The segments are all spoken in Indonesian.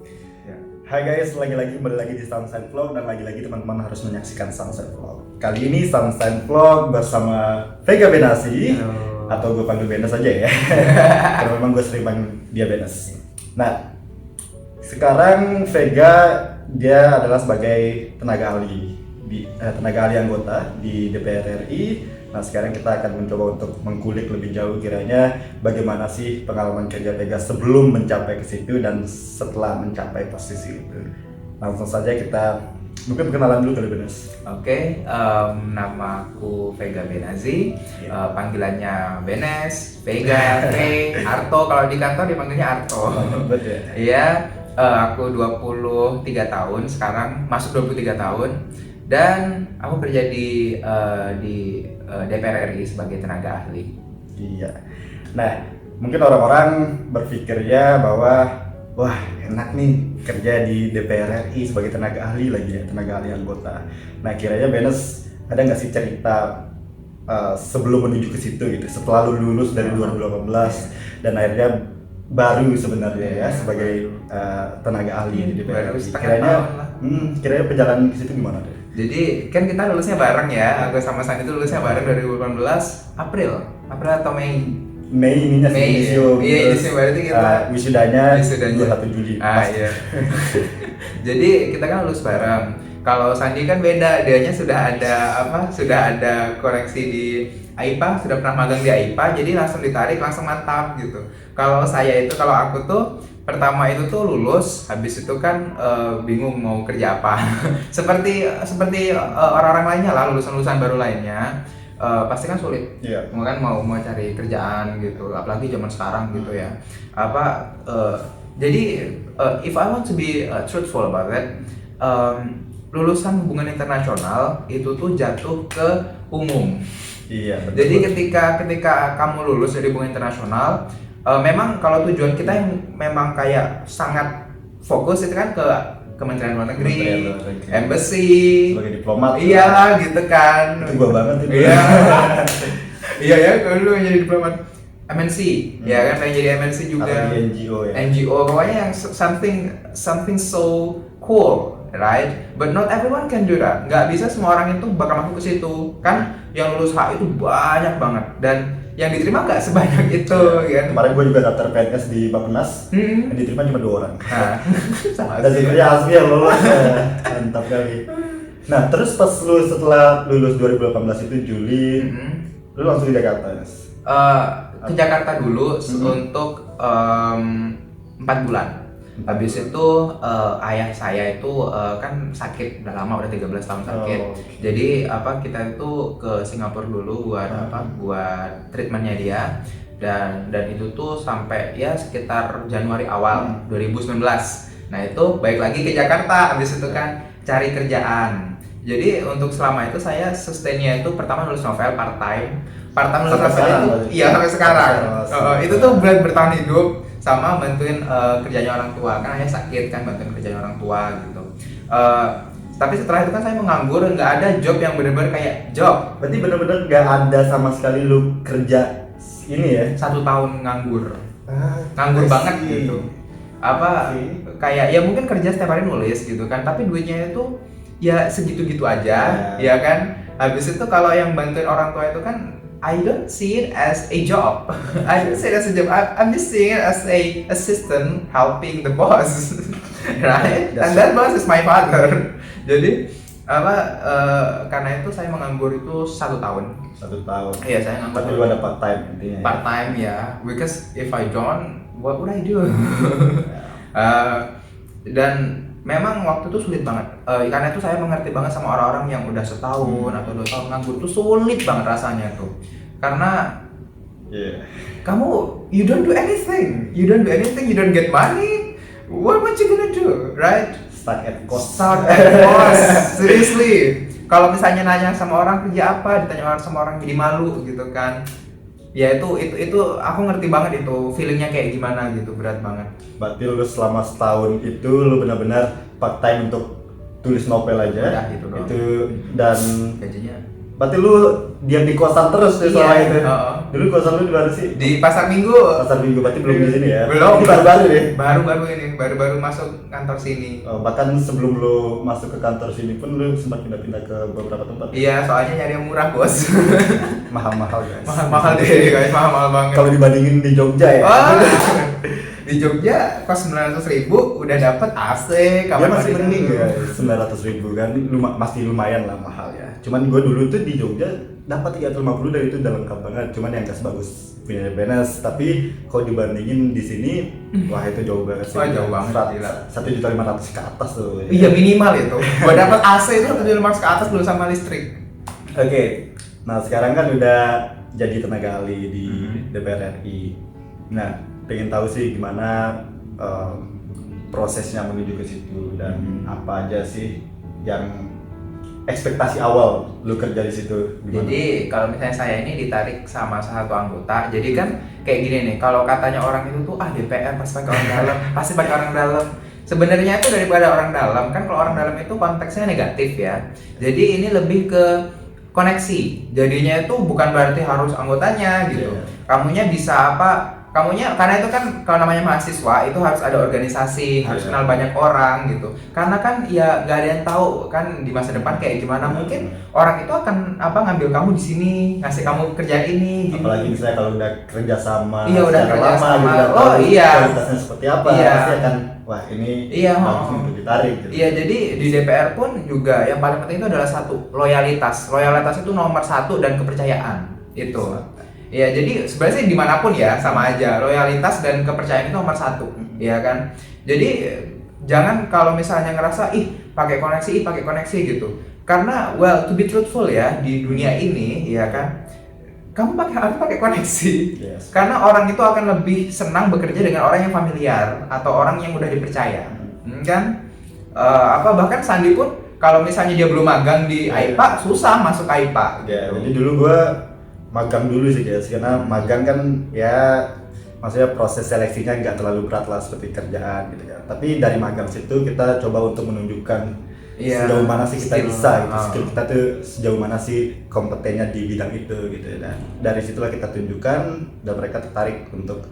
Ya. Hai guys, lagi-lagi kembali lagi di Sunshine Vlog dan lagi-lagi teman-teman harus menyaksikan Sunshine Vlog. Kali ini Sunshine Vlog bersama Vega Benasi. Halo. Atau gue panggil Benes aja ya. Karena memang gue sering panggil dia Benes. Nah, sekarang Vega dia adalah sebagai tenaga ahli tenaga ahli anggota di DPR RI. Nah, sekarang kita akan mencoba untuk mengkulik lebih jauh kiranya bagaimana sih pengalaman kerja Vega sebelum mencapai ke situ dan setelah mencapai posisi itu. Langsung saja kita mungkin perkenalan dulu kali Benes. Oke, nama aku Vega Benazi, panggilannya Benes, Vega, V, Arto. Kalau di kantor dipanggilnya Arto. Betul ya? Iya, aku 23 tahun sekarang, masuk 23 tahun. Dan aku kerja di DPR RI sebagai tenaga ahli. Iya. Nah, mungkin orang-orang berpikirnya bahwa wah enak nih kerja di DPR RI sebagai tenaga ahli lagi ya, tenaga ahli anggota. Nah, kiranya Benes ada nggak sih cerita sebelum menuju ke situ gitu, setelah lu lulus dari 2018 dan akhirnya baru sebenarnya ya sebagai tenaga ahli di DPR Baru RI. setengah tahun lah. Kiranya perjalanan ke situ gimana deh? Jadi kan kita lulusnya bareng ya, aku sama Sandi itu lulusnya bareng 2018 April atau Mei. Ininya Mei, sih iya, Inisium berarti kita wisudanya wisudanya 21 Juli. Iya. Jadi kita kan lulus bareng. Kalau Sandi kan beda, dianya sudah ada koreksi di AIPA, sudah pernah magang di AIPA, jadi langsung ditarik, langsung mantap gitu. Kalau aku tuh pertama itu tuh lulus, habis itu kan bingung mau kerja apa. seperti orang-orang lainnya lah, lulusan baru lainnya. Pasti kan sulit, kan mau cari kerjaan gitu, apalagi zaman sekarang gitu ya. Jadi if I want to be truthful about that, lulusan hubungan internasional itu tuh jatuh ke umum. Iya, betul. Jadi ketika kamu lulus dari hubungan internasional, memang kalau tujuan kita yang memang kayak sangat fokus itu kan ke Kementerian Luar Negeri, embassy, sebagai diplomat. Iya gitu kan. Itu gua banget itu. Iya. Iya ya, kalau lu jadi diplomat MNC, ya kan pengen jadi MNC juga. Atau di NGO ya. NGO pokoknya yang something so cool, right? But not everyone can do that. Nggak bisa semua orang itu bakal masuk ke situ. Kan yang lulus H itu banyak banget dan yang diterima nggak sebanyak itu, kan? Kemarin gue juga daftar PNS di Bappenas, yang diterima cuma 2 orang. Nah, sama Dan sebenarnya asli yang lolos, mantap kali. Nah, terus pas lu setelah lulus 2018 itu Juli, lu langsung di Jakarta, Nes? Ke Jakarta dulu untuk 4 bulan. Habis itu ayah saya itu kan sakit udah lama, udah 13 tahun sakit. Okay. Jadi kita itu ke Singapura dulu buat buat treatmentnya dia, dan itu tuh sampai ya sekitar Januari awal 2019. Nah, itu balik lagi ke Jakarta habis itu kan cari kerjaan. Jadi untuk selama itu saya sustainnya itu pertama nulis novel part time nulis novel itu iya sampai sekarang. Itu tuh buat bertahan hidup sama bantuin kerjanya orang tua, kan ayah sakit kan, bantuin kerjanya orang tua gitu. Tapi setelah itu kan saya menganggur, nggak ada job yang benar-benar kayak job. Berarti benar-benar nggak ada sama sekali lu kerja ini ya? 1 tahun nganggur, nganggur banget gitu. Kayak ya mungkin kerja setiap hari nulis gitu kan, tapi duitnya itu ya segitu-gitu aja, ya kan. Habis itu kalau yang bantuin orang tua itu kan I don't see it as a job. I don't see it as a job. I'm just seeing it as a assistant helping the boss, right? And that boss is my father. Jadi karena itu saya menganggur itu 1 tahun. 1 tahun. Iya, saya nganggur. Tapi lu ada part time intinya. Part time ya, because if I don't, what would I do? Dan memang waktu itu sulit banget. Karena itu saya mengerti banget sama orang-orang yang udah setahun atau 2 tahun nganggur itu sulit banget rasanya tuh. Karena kamu you don't do anything, you don't get money. What you gonna do, right? Start at cost. Seriously. Kalau misalnya nanya sama orang kerja apa, ditanya sama orang jadi malu gitu kan. Ya itu aku ngerti banget itu feelingnya kayak gimana gitu, berat banget. Berarti lu selama setahun itu lu benar-benar part time untuk tulis novel aja. Udah, gitu doang. Itu dan Gajinya. berarti lu diam di kosan terus selama itu. Dulu kosan lu di mana sih? Di Pasar Minggu. Pasar Minggu, berarti belum di sini ya? Belum. Ini baru-baru ya? Baru-baru masuk kantor sini. Bahkan sebelum lu masuk ke kantor sini pun lu sempat pindah-pindah ke beberapa tempat. Iya, soalnya nyari yang murah, Bos. Mahal-mahal guys. Mahal deh, guys. Mahal banget. Kalau dibandingin di Jogja ya. Wah, di Jogja kos 900.000 udah dapat AC, Dia kamar masih mandi mending dulu. ya, 900.000 kan, masih lumayan lah mahal ya. Cuman gue dulu tuh di Jogja dapat 350 dari itu udah lengkap banget. Cuman yang gak sebagus punya BNS, tapi kalau dibandingin di sini, wah itu jauh banget sih. Wah, jauh banget, gila. 1.500.000 ke atas tuh. Iya, minimal itu. Gua dapat AC itu 1.500 ke atas belum sama listrik. Oke, nah sekarang kan udah jadi tenaga ahli di DPR RI. Nah, pengen tahu sih gimana prosesnya menuju ke situ dan apa aja sih yang ekspektasi awal lu kerja di situ gimana? Jadi kalau misalnya saya ini ditarik sama salah satu anggota, jadi kan kayak gini nih, kalau katanya orang itu tuh DPR pasti pakai orang dalam, pasti pakai orang dalam. Sebenarnya itu daripada orang dalam kan, kalau orang dalam itu konteksnya negatif ya. Jadi ini lebih ke koneksi. Jadinya itu bukan berarti harus anggotanya gitu. Kamunya bisa apa? Karena itu kan kalau namanya mahasiswa itu harus ada organisasi, harus kenal banyak orang gitu. Karena kan ya gak ada yang tahu kan di masa depan kayak gimana, mungkin orang itu akan ngambil kamu di sini, ngasih kamu kerja ini gini. Apalagi misalnya kalau udah kerja sama Iya, udah secara kerja lama sama. gitu, udah Oh, tahu iya. kualitasnya seperti apa, Iya. pasti akan wah ini bagus untuk ditarik gitu. Iya, jadi di DPR pun juga yang paling penting itu adalah satu, loyalitas. Loyalitas itu nomor satu dan kepercayaan itu. Ya, jadi sebenarnya sih dimanapun ya sama aja, loyalitas dan kepercayaan itu nomor satu, ya kan. Jadi jangan kalau misalnya ngerasa pakai koneksi gitu. Karena to be truthful ya di dunia ini, ya kan, kamu harus pakai koneksi. Yes. Karena orang itu akan lebih senang bekerja dengan orang yang familiar atau orang yang udah dipercaya, kan? Bahkan Sandi pun kalau misalnya dia belum magang di AIPA susah masuk AIPA. Ya, jadi dulu gua magang dulu sih guys, karena magang kan ya maksudnya proses seleksinya nggak terlalu berat lah seperti kerjaan gitu kan. Tapi dari magang situ kita coba untuk menunjukkan sejauh mana sih kita bisa gitu, skill kita tuh sejauh mana sih kompetennya di bidang itu gitu. Dan dari situlah kita tunjukkan dan mereka tertarik untuk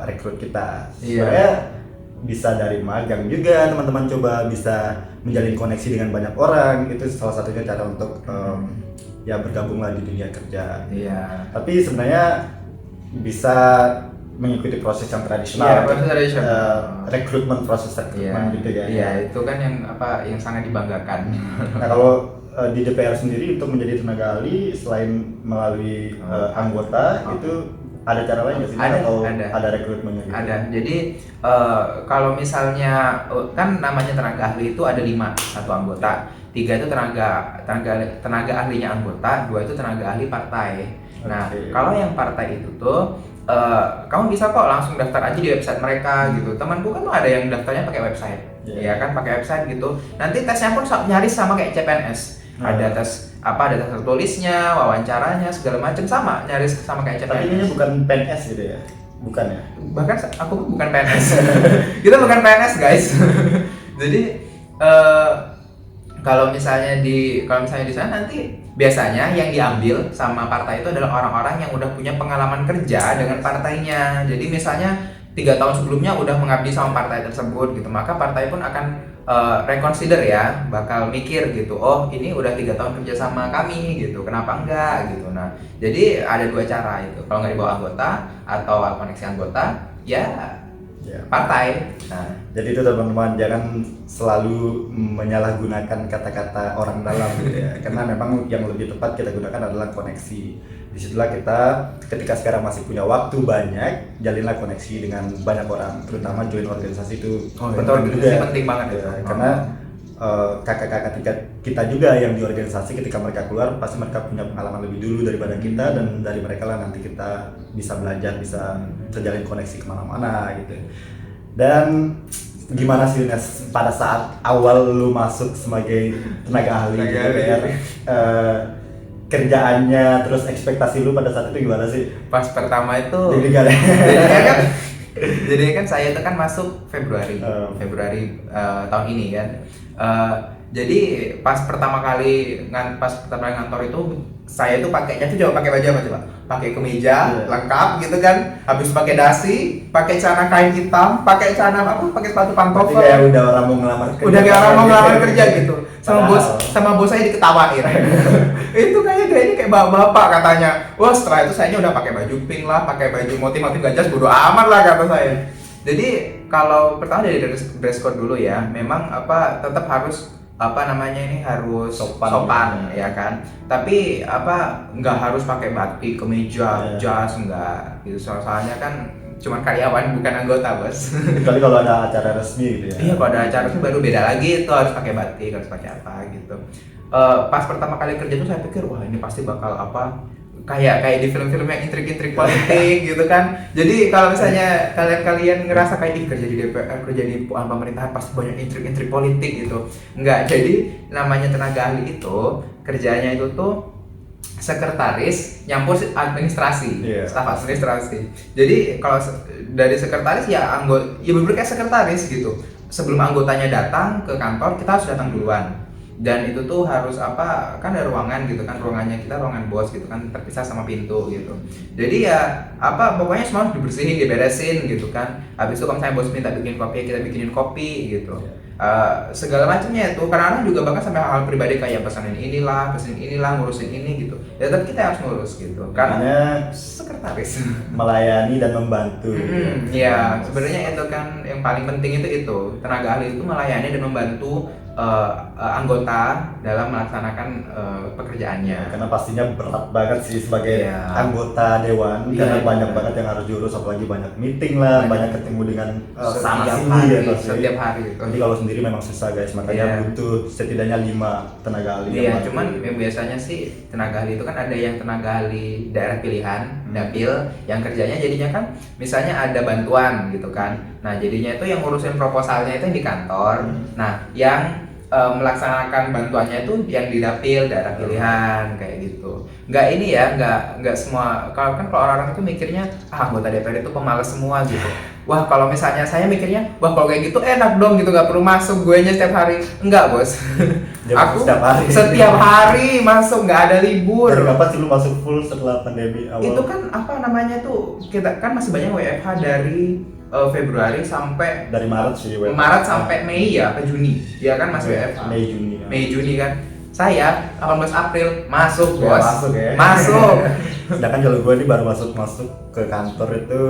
rekrut kita. Sebenarnya bisa dari magang juga teman-teman coba bisa menjalin koneksi dengan banyak orang, itu salah satunya cara untuk ya bergabunglah di dunia kerja. Iya. Tapi sebenarnya bisa mengikuti proses yang tradisional. Iya, proses tradisional. Proses rekrutmen gitu ya. Iya, itu kan yang sangat dibanggakan. Nah, kalau di DPR sendiri untuk menjadi tenaga ahli selain melalui anggota itu ada cara lain nggak sih? Ada rekrutmennya gitu? Ada. Jadi kalau misalnya kan namanya tenaga ahli itu ada 5 satu anggota. 3 itu tenaga ahlinya anggota, 2 itu tenaga ahli partai. Nah, kalau yang partai itu tuh kamu bisa kok langsung daftar aja di website mereka gitu. Temanku kan tuh ada yang daftarnya pakai website, ya kan, pakai website gitu. Nanti tesnya pun nyaris sama kayak CPNS. Ada tes ada tes tertulisnya, wawancaranya, segala macam sama, nyaris sama kayak CPNS. Tapi ini bukan PNS gitu ya? Bukan ya? Bahkan aku pun bukan PNS. Kita bukan PNS guys. Jadi kalau misalnya di sana nanti biasanya yang diambil sama partai itu adalah orang-orang yang udah punya pengalaman kerja dengan partainya. Jadi misalnya 3 tahun sebelumnya udah mengabdi sama partai tersebut gitu, maka partai pun akan reconsider ya, bakal mikir gitu, oh ini udah 3 tahun kerja sama kami gitu, kenapa enggak gitu. Nah, jadi ada 2 cara itu, kalau nggak dibawa anggota atau koneksi anggota ya partai. Nah, jadi itu teman-teman jangan selalu menyalahgunakan kata-kata orang dalam gitu ya. Karena memang yang lebih tepat kita gunakan adalah koneksi. Disitulah kita ketika sekarang masih punya waktu banyak, jalinlah koneksi dengan banyak orang, terutama join organisasi itu penting banget ya. Karena kakak-kakak kita juga yang di organisasi ketika mereka keluar pasti mereka punya pengalaman lebih dulu daripada kita, dan dari mereka lah nanti kita bisa belajar, bisa terjalin koneksi kemana-mana gitu. Dan gimana sih Nes pada saat awal lu masuk sebagai tenaga ahli di DPR, kerjaannya terus ekspektasi lu pada saat itu gimana sih? Pas pertama itu jadi kan saya itu kan masuk Februari tahun ini kan. Jadi pas pertama kali ngantor itu saya tuh pakainya tuh coba pakai baju apa coba? Pakai kemeja lengkap gitu kan. Habis pakai dasi, pakai celana kain hitam, pakai celana apa? Pakai sepatu pantofel. Berarti kayak udah orang mau ngelamar kerja. Udah kayak orang mau ngelamar kerja gitu. Sama bos saya diketawain. Itu kayaknya gayanya kayak bapak katanya. Wah, setelah itu saya udah pakai baju pink lah, pakai baju motif-motif gajah, bodo amat lah kata saya. Jadi kalau pertama dari dress code dulu ya, memang tetap harus harus sopan ya kan. Tapi nggak harus pakai batik, kemeja, jas enggak gitu. Soalnya kan cuman karyawan bukan anggota, Bos. Kecuali kalau ada acara resmi gitu ya. Iya, kalau ada acara resmi baru beda lagi, itu harus pakai batik, harus pakai apa gitu. Pas pertama kali kerja tuh saya pikir wah ini pasti bakal kayak di film-film yang intrik-intrik politik gitu kan. Jadi kalau misalnya kalian ngerasa kayak kerja di DPR, kerja di pemerintahan pasti banyak intrik-intrik politik gitu. Enggak, jadi namanya tenaga ahli itu kerjanya itu tuh sekretaris nyampur administrasi, staf administrasi. Jadi kalau dari sekretaris ya bener kayak sekretaris gitu. Sebelum anggotanya datang ke kantor, kita harus datang duluan. Dan itu tuh harus kan ada ruangan gitu kan, ruangannya kita ruangan bos gitu kan, terpisah sama pintu gitu. Jadi ya pokoknya semua harus dibersihin, diberesin gitu kan. Habis itu kalau misalnya bos minta bikin kopi, kita bikinin kopi gitu. Segala macamnya itu, kadang-kadang juga bahkan sampai hal-hal pribadi kayak pesanin inilah, ngurusin ini gitu. Ya tetap kita harus ngurus gitu. Karena sekretaris melayani dan membantu. Ya, sebenarnya itu kan yang paling penting itu tenaga ahli itu melayani dan membantu anggota dalam melaksanakan pekerjaannya. Karena pastinya berat banget sih sebagai anggota dewan, karena banyak banget yang harus diurus, apalagi banyak meeting lah, banyak ketemu dengan setiap hari. Jadi kalau sendiri memang susah guys, makanya butuh setidaknya 5 tenaga ahli. Iya, cuman yang biasanya sih tenaga ahli itu kan ada yang tenaga ahli daerah pilihan, dapil, yang kerjanya jadinya kan misalnya ada bantuan gitu kan. Nah, jadinya itu yang ngurusin proposalnya itu yang di kantor. Nah, yang melaksanakan bantuannya itu yang di dapil daerah pilihan kayak gitu. Nggak semua. Kalau orang-orang itu mikirnya anggota DPR itu pemalas semua gitu. Wah, kalau misalnya saya mikirnya, wah kalau kayak gitu enak dong gitu, nggak perlu masuk guenya setiap hari. Enggak, Bos. Aku setiap hari masuk, nggak ada libur. Dari kapan sih lu masuk full setelah pandemi awal? Itu kan kita kan masih banyak WFH dari Februari sampai dari Maret sih WFH. Maret sampai Mei ya, ke Juni. Ya kan masih WFH. Mei Juni kan. Saya 18 April masuk, Bos. Masuk. Sedangkan kalau gue ini baru masuk ke kantor itu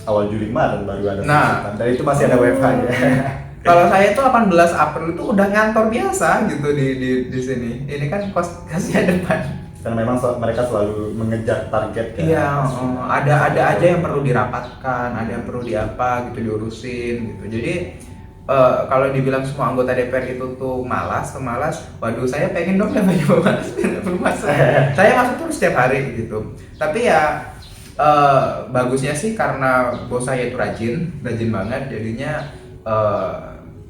awal Juli Maret baru ada. Dan itu masih ada WFH ya. Kalau saya itu 18 April itu udah ngantor biasa gitu di sini. Ini kan kosnya depan. Karena memang mereka selalu mengejar target kan. Iya, ada aja yang perlu dirapatkan, ada yang perlu gitu diurusin gitu. Jadi kalau dibilang semua anggota DPR itu tuh malas, waduh saya pengen dong namanya malas belum masuk. Saya masuk terus setiap hari gitu. Tapi ya bagusnya sih karena bos saya itu rajin banget, jadinya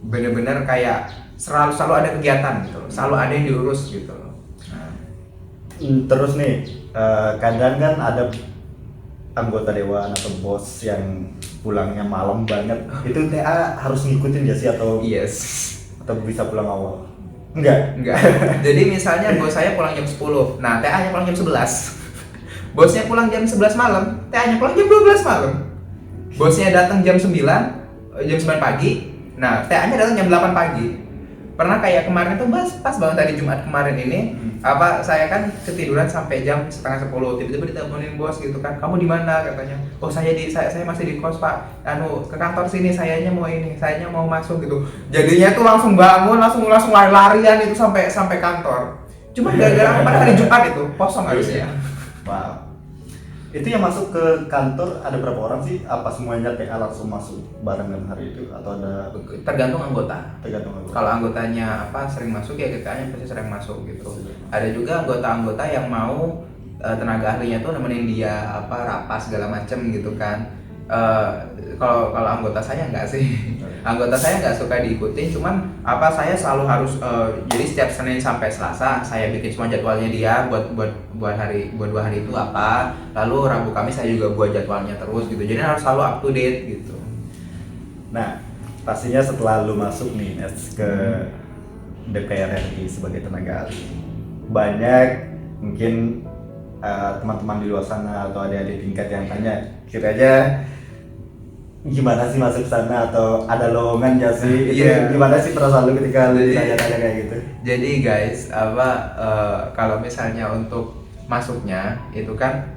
bener-bener kayak selalu ada kegiatan gitu, selalu ada yang diurus gitu. Terus nih, kadang kan ada anggota dewan atau bos yang pulangnya malam banget. Itu TA harus ngikutin gak sih atau bisa pulang awal? Enggak. Jadi misalnya bos saya pulang jam 10, nah TA-nya pulang jam 11. Bosnya pulang jam 11 malam, TA-nya pulang jam 12 malam. Bosnya datang jam 9 pagi, nah TA-nya datang jam 8 pagi. Pernah kayak kemarin tuh pas banget tadi Jumat kemarin ini, saya kan ketiduran sampai jam setengah 10, tiba-tiba diteleponin bos gitu kan, kamu di mana katanya. Oh saya masih di kos Pak, ke kantor sini, sayanya mau masuk gitu. Jadinya tuh langsung bangun, langsung lari-larian itu sampai kantor. Cuma gara-gara pada hari Jumat itu kosong harusnya. Wow. Itu yang masuk ke kantor ada berapa orang sih? Apa semuanya TA langsung masuk barengan hari itu atau ada? Tergantung anggota. Kalau anggotanya sering masuk ya TA-nya pasti sering masuk gitu. Ada juga anggota-anggota yang mau tenaga ahlinya tuh nemenin dia rapas segala macem gitu kan. Kalau anggota saya enggak sih. Anggota saya nggak suka diikutin, cuman saya selalu harus jadi setiap Senin sampai Selasa saya bikin semua jadwalnya dia buat 2 hari itu lalu Rabu Kamis saya juga buat jadwalnya terus gitu, jadi harus selalu up to date gitu. Nah pastinya setelah lu masuk nih ke DPR RI sebagai tenaga ahli. Banyak mungkin teman-teman di luar sana atau adik-adik tingkat yang tanya, kiranya gimana sih masuk sana atau ada lowongan gak sih? Itu gimana sih perasaan lu ketika lu ditanya-tanya kayak gitu? Jadi guys, kalau misalnya untuk masuknya itu kan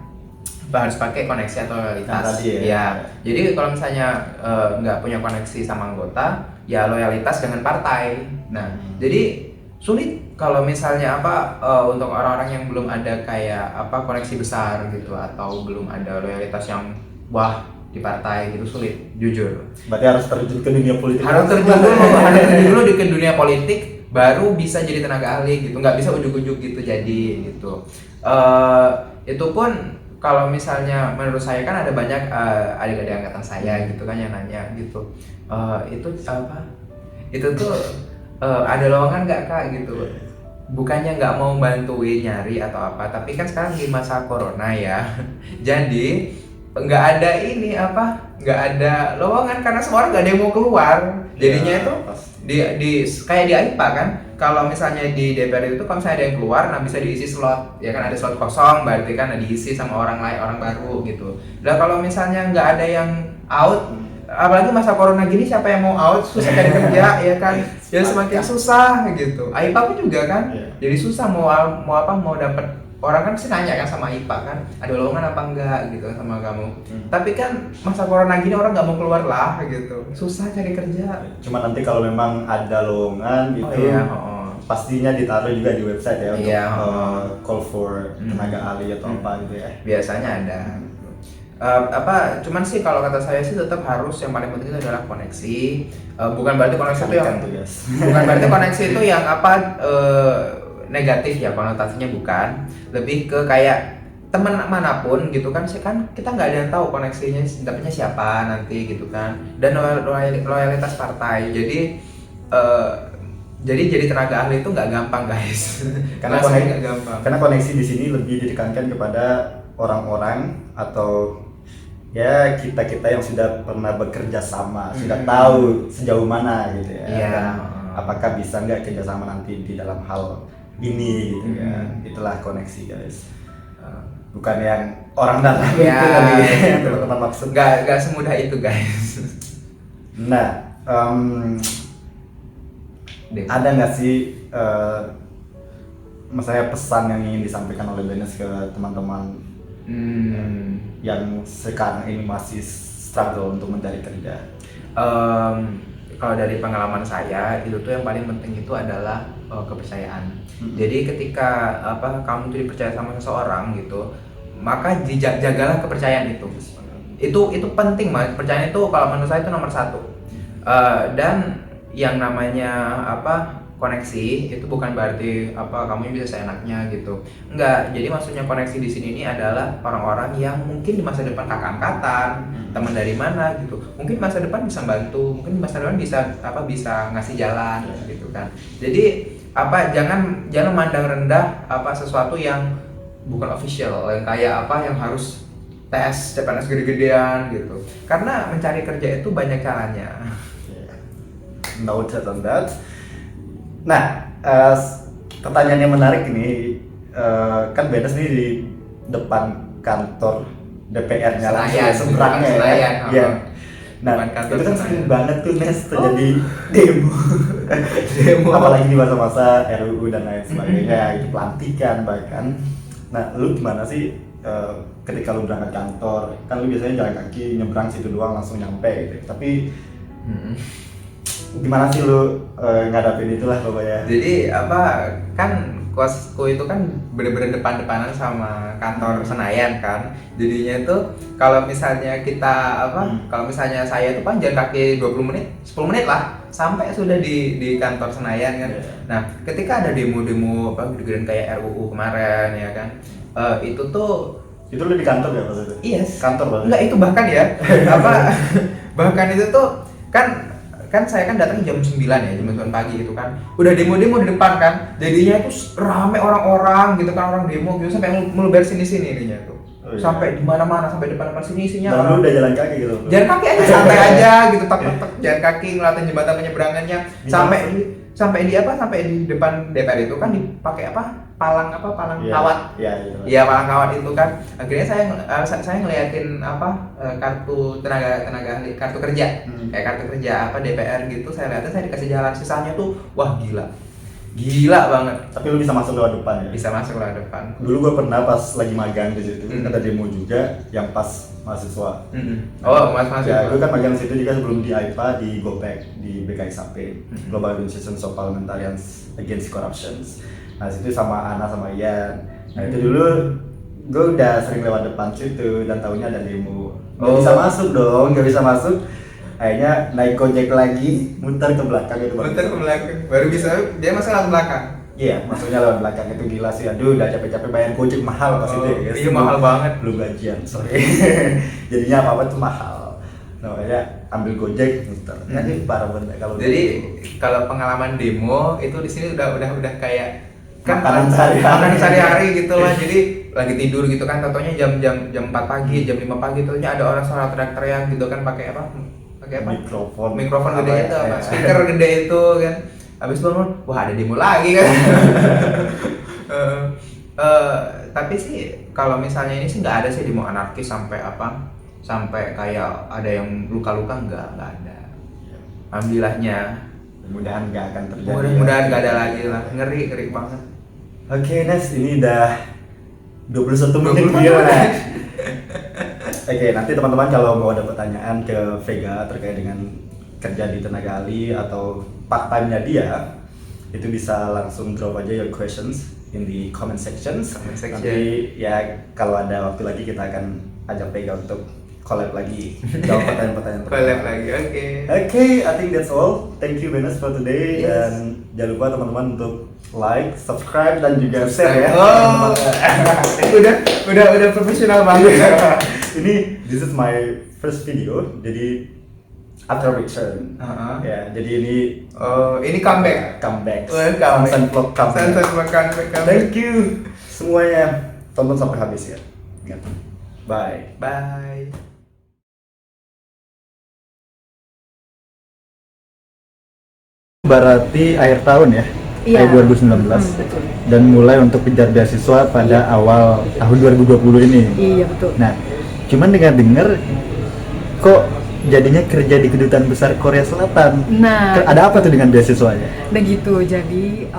harus pakai koneksi atau loyalitas. Ya. Jadi kalau misalnya nggak punya koneksi sama anggota, ya loyalitas dengan partai. Nah, jadi sulit kalau misalnya untuk orang-orang yang belum ada kayak koneksi besar gitu atau belum ada loyalitas yang wah di partai gitu, sulit jujur. Berarti harus terjun ke dunia politik. Harus terjun dulu ke dunia politik baru bisa jadi tenaga ahli gitu. Nggak bisa ujuk-ujuk gitu jadi gitu. Itu pun kalau misalnya menurut saya kan ada banyak adik-adik angkatan saya gitu kan yang nanya gitu. Itu tuh ada lowongan nggak kak gitu. Bukannya nggak mau bantuin nyari atau apa, tapi kan sekarang di masa corona ya. Jadi nggak ada nggak ada lowongan karena semua orang nggak ada yang mau keluar. Jadinya itu kayak di AIPA kan, kalau misalnya di DPR itu kalau misalnya ada yang keluar, nah bisa diisi slot, ya kan ada slot kosong, berarti kan diisi sama orang lain, orang baru gitu. Dan kalau misalnya nggak ada yang out, apalagi masa corona gini, siapa yang mau out, susah cari kerja, ya kan, ya semakin susah gitu. AIPA pun juga kan, jadi susah mau dapat. Orang kan pasti nanya kan sama IPA kan, ada lowongan apa enggak gitu kan sama kamu. Tapi kan masa corona gini orang nggak mau keluar lah gitu, susah cari kerja. Cuma nanti kalau memang ada lowongan gitu, pastinya ditaruh juga di website ya untuk call for tenaga ahli atau apa gitu ya. Biasanya ada. Cuman sih kalau kata saya sih tetap harus yang paling penting itu adalah koneksi. Bukan berarti koneksi itu yang bukan berarti koneksi itu yang negatif ya, konotasinya bukan, lebih ke kayak teman manapun gitu kan, kita nggak ada yang tahu koneksinya dapetnya siapa nanti gitu kan, dan loyalitas partai. Jadi tenaga ahli itu nggak gampang guys. Karena koneksi di sini lebih ditekankan kepada orang-orang atau ya kita yang sudah pernah bekerja sama, sudah tahu sejauh mana gitu ya. Apakah bisa nggak kerjasama nanti di dalam hal ini gitu ya. Itulah koneksi guys, bukan yang orang dalam ya, itu teman-teman maksud. Gak semudah itu guys. Nah, ada nggak sih misalnya pesan yang ingin disampaikan oleh Benes ke teman-teman yang sekarang ini masih struggle untuk mencari kerja? Kalau dari pengalaman saya, itu tuh yang paling penting itu adalah kepercayaan. Jadi ketika kamu tuh dipercaya sama seseorang gitu, maka jagalah kepercayaan itu. Itu penting banget. Kepercayaan itu kalau menurut saya itu nomor satu. Dan yang namanya koneksi itu bukan berarti kamu bisa seenaknya gitu. Enggak. Jadi maksudnya koneksi di sini ini adalah orang-orang yang mungkin di masa depan kakak angkatan, teman dari mana gitu. Mungkin masa depan bisa bantu, mungkin masa depan bisa ngasih jalan gitu kan. Jadi jangan mandang rendah sesuatu yang bukan official, yang kayak yang harus tes CPNS gede-gedean gitu. Karena mencari kerja itu banyak caranya. Noted on that. Nah, pertanyaan yang menarik ini, kan Benes nih di depan kantor DPR-nya langsung seberangnya ya. Nah, itu kan sering banget tuh Nes terjadi demo, apalagi di masa-masa RUU dan lain sebagainya, itu pelantikan bahkan. Nah, lu gimana sih ketika lu berangkat kantor? Kan lu biasanya jalan kaki nyebrang situ doang langsung nyampe gitu. Tapi gimana sih lu ngadapin itulah pokoknya? Jadi kan kosku itu kan bener-bener depan-depanan sama kantor Senayan kan. Jadinya itu kalau misalnya kita kalau misalnya saya itu kan jalan kaki 20 menit, 10 menit lah sampai sudah di kantor Senayan kan. Nah, ketika ada demo-demo gede-gedean kayak RUU kemarin ya kan. Itu lu di kantor ya pas itu? Yes. Kantor banget. Enggak, itu bahkan ya. Bahkan itu tuh kan saya kan datang jam 9 ya, jam 9 pagi itu kan. Udah demo-demo di depan kan. Jadinya itu rame orang-orang gitu kan, orang demo gitu sampai meluber sini-sini ininya tuh. Oh, iya. Sampai di mana-mana, sampai depan sini isinya orang. Lu udah jalan kaki gitu. Jalan kaki aja santai aja gitu, tak jalan kaki ngeliatin jembatan penyeberangannya. Sampai sampai di apa? Sampai di depan DPR itu kan dipakai apa? Palang Iya, kawat. iya gitu. Iya, palang kawat itu kan. Akhirnya saya ngeliatin kartu tenaga ahli, kartu kerja. Kayak kartu kerja DPR gitu, saya lihatin, saya dikasih jalan, sisanya tuh wah gila banget. Tapi lu bisa masuk lewat depan ya? Bisa masuk lewat depan. Dulu gue pernah pas lagi magang di situ, ada demo juga yang pas mahasiswa. Oh, masuk. Ya, gue kan magang situ juga sebelum di AIPA di GOPEC, di BKSAP, Global Organization of Parliamentarians Against Corruptions. Nah, situ sama Ana sama Ian. Nah, itu dulu gue udah sering lewat depan situ dan tahunya ada demo. Nggak bisa masuk dong, nggak bisa masuk. Akhirnya naik Gojek lagi, muter ke belakang itu. Muter ke belakang, baru bisa, dia masuk lewat belakang. Iya, masuknya lewat belakang itu gila sih. Aduh, udah capek-capek bayar Gojek mahal pas itu ya. Iya, mahal banget. Belum gajian, sorry. Jadinya apa-apa tuh mahal. Nah, makanya ambil Gojek muter. Ini parah banget kalau. Jadi kalau pengalaman demo itu di sini udah kayak kan Makanan sehari-hari gitu lah. Jadi lagi tidur gitu kan, contohnya jam 4 pagi, jam 5 pagi tuh ada orang suara teriak-teriak gitu kan, pakai apa? Mikrofon gede itu, speaker gede itu kan. Habis bangun, wah ada demo lagi kan. Tapi sih kalau misalnya ini sih nggak ada sih demo anarkis sampai kayak ada yang luka-luka, nggak ada. Alhamdulillahnya. Mudah-mudahan nggak akan terjadi. Mudah-mudahan nggak ada lagi lah. Ngeri banget. Oke, Nes, ini udah 21 menit 21 gila. menit. Oke, nanti teman-teman kalau mau ada pertanyaan ke Vega terkait dengan kerja di tenaga ahli atau part time-nya dia, itu bisa langsung drop aja your questions in the comment sections. Nanti ya kalau ada waktu lagi kita akan ajak Vega untuk collab lagi, jawab pertanyaan-pertanyaan. Collab lagi, oke. Oke, I think that's all. Thank you Venus for today. Yes. Dan jangan lupa teman-teman untuk like, subscribe dan juga share ya. Oh, udah profesional banget. Ini this is my first video, jadi after return. Ya, jadi ini comeback. Comeback. Sunset vlog comeback. Thank you semuanya. Tonton sampai habis ya. Ingat. Bye. Bye. Berarti akhir tahun ya? Iya. 2019. Betul. Dan mulai untuk kejar beasiswa pada awal tahun 2020 ini. Iya betul. Nah, cuman dengar kok jadinya kerja di kedutaan besar Korea Selatan. Nah, Ada apa tuh dengan beasiswanya? begitu. Jadi